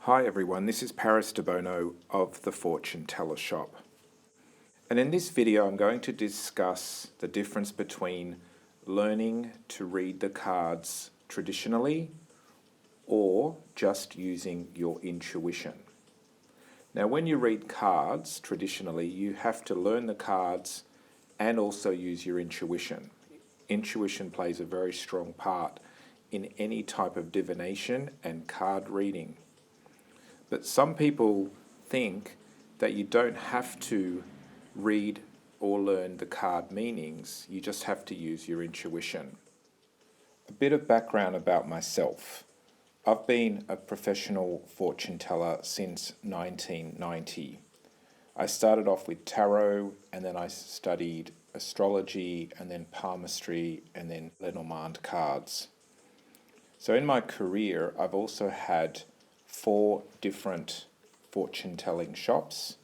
Hi everyone, this is Paris Debono of the Fortune Teller Shop. And in this video I'm going to discuss the difference between learning to read the cards traditionally or just using your intuition. Now when you read cards traditionally, you have to learn the cards and also use your intuition. Intuition plays a very strong part in any type of divination and card reading. But some people think that you don't have to read or learn the card meanings, you just have to use your intuition. A bit of background about myself. I've been a professional fortune teller since 1990. I started off with tarot, and then I studied astrology, and then palmistry, and then Lenormand cards. So in my career, I've also had 4 different fortune telling shops,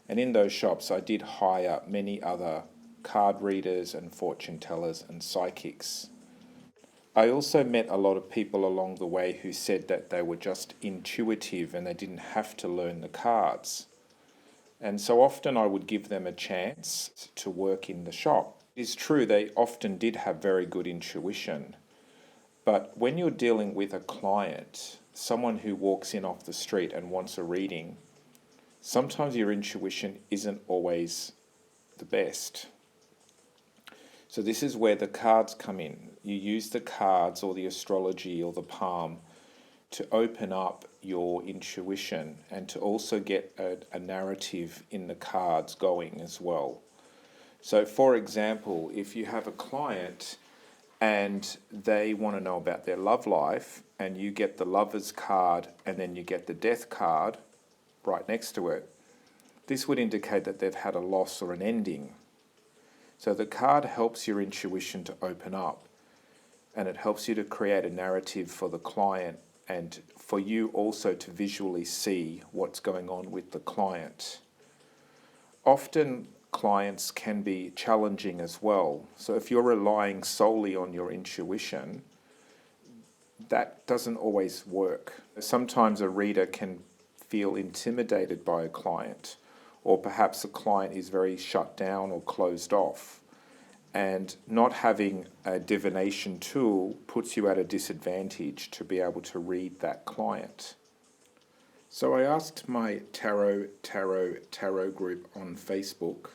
and in those shops I did hire many other card readers and fortune tellers and psychics. I also met a lot of people along the way who said that they were just intuitive and they didn't have to learn the cards. And so often I would give them a chance to work in the shop. It is true they often did have very good intuition, but when you're dealing with a client, someone who walks in off the street and wants a reading, sometimes your intuition isn't always the best. So this is where the cards come in. You use the cards or the astrology or the palm to open up your intuition and to also get a narrative in the cards going as well. So for example, if you have a client and they want to know about their love life, and you get the Lover's card and then you get the Death card right next to it, this would indicate that they've had a loss or an ending. So the card helps your intuition to open up, and it helps you to create a narrative for the client and for you also to visually see what's going on with the client. Often clients can be challenging as well. So if you're relying solely on your intuition, that doesn't always work. Sometimes a reader can feel intimidated by a client, or perhaps a client is very shut down or closed off. And not having a divination tool puts you at a disadvantage to be able to read that client. So I asked my tarot group on Facebook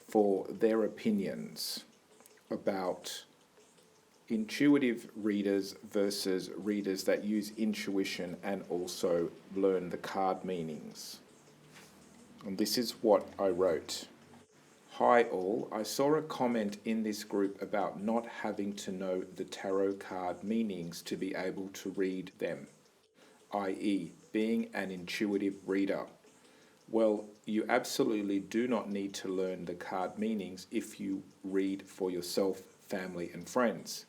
for their opinions about intuitive readers versus readers that use intuition and also learn the card meanings. And this is what I wrote. Hi all, I saw a comment in this group about not having to know the tarot card meanings to be able to read them, i.e. being an intuitive reader. Well, you absolutely do not need to learn the card meanings if you read for yourself, family and friends.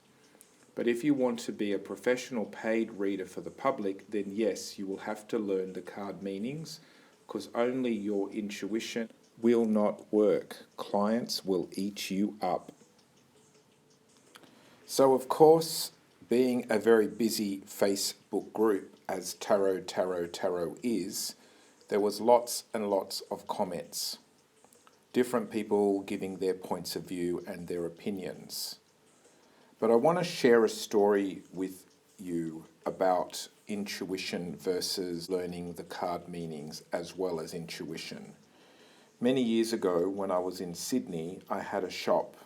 But if you want to be a professional paid reader for the public, then yes, you will have to learn the card meanings, because only your intuition will not work. Clients will eat you up. So of course, being a very busy Facebook group as Tarot is, there was lots and lots of comments. Different people giving their points of view and their opinions. But I want to share a story with you about intuition versus learning the card meanings as well as intuition. Many years ago, when I was in Sydney, I had a shop.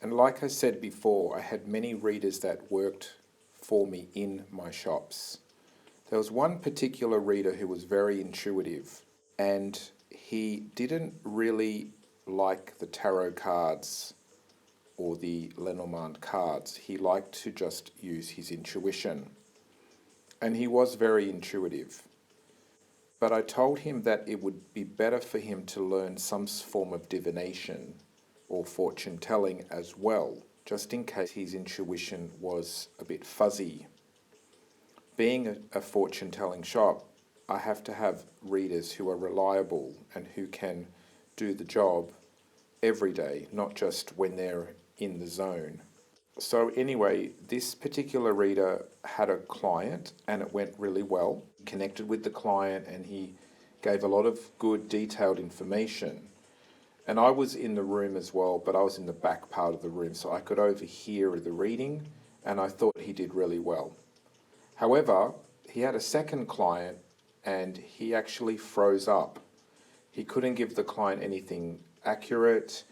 And like I said before, I had many readers that worked for me in my shops. There was one particular reader who was very intuitive, and he didn't really like the tarot cards or the Lenormand cards. He liked to just use his intuition. And he was very intuitive. But I told him that it would be better for him to learn some form of divination or fortune telling as well, just in case his intuition was a bit fuzzy. Being a fortune telling shop, I have to have readers who are reliable and who can do the job every day, not just when they're in the zone. So anyway, this particular reader had a client and it went really well. Connected with the client and he gave a lot of good detailed information. And I was in the room as well, but I was in the back part of the room, so I could overhear the reading, and I thought he did really well. However, he had a second client and he actually froze up. He couldn't give the client anything accurate.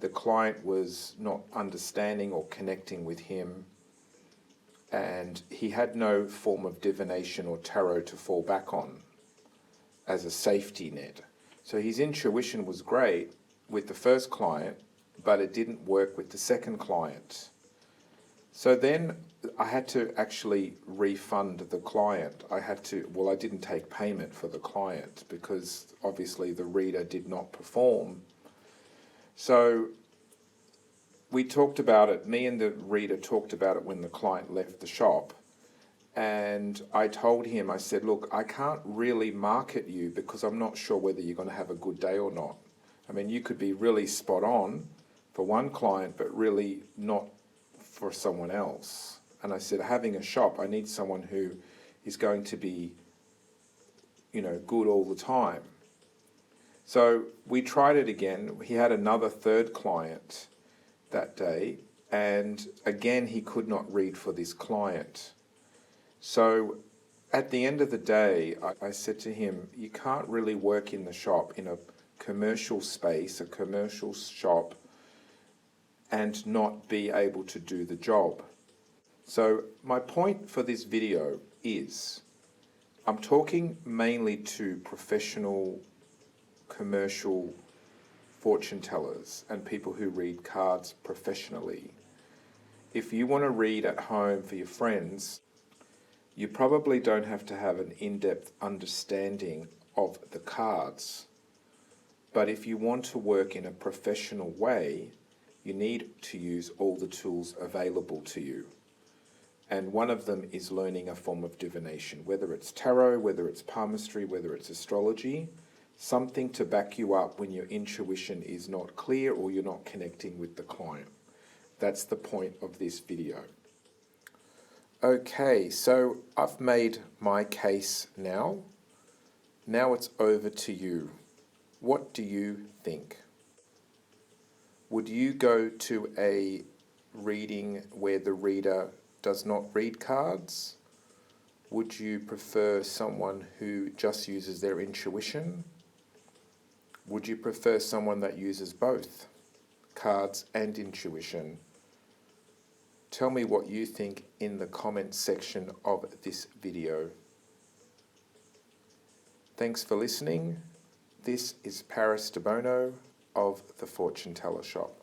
The client was not understanding or connecting with him, and he had no form of divination or tarot to fall back on as a safety net. So his intuition was great with the first client, but it didn't work with the second client. So then I had to actually refund the client. I didn't take payment for the client because obviously the reader did not perform. So we talked about it, me and the reader talked about it when the client left the shop. And I told him, I said, look, I can't really market you because I'm not sure whether you're going to have a good day or not. I mean, you could be really spot on for one client, but really not for someone else. And I said, having a shop, I need someone who is going to be, good all the time. So we tried it again. He had another third client that day, and again, he could not read for this client. So at the end of the day, I said to him, you can't really work in the shop in a commercial space, a commercial shop, and not be able to do the job. So my point for this video is, I'm talking mainly to professional, commercial fortune tellers and people who read cards professionally. If you want to read at home for your friends, you probably don't have to have an in-depth understanding of the cards. But if you want to work in a professional way, you need to use all the tools available to you. And one of them is learning a form of divination, whether it's tarot, whether it's palmistry, whether it's astrology, something to back you up when your intuition is not clear or you're not connecting with the client. That's the point of this video. Okay, so I've made my case now. Now it's over to you. What do you think? Would you go to a reading where the reader does not read cards? Would you prefer someone who just uses their intuition? Would you prefer someone that uses both, cards and intuition? Tell me what you think in the comments section of this video. Thanks for listening. This is Paris Debono of the Fortune Teller Shop.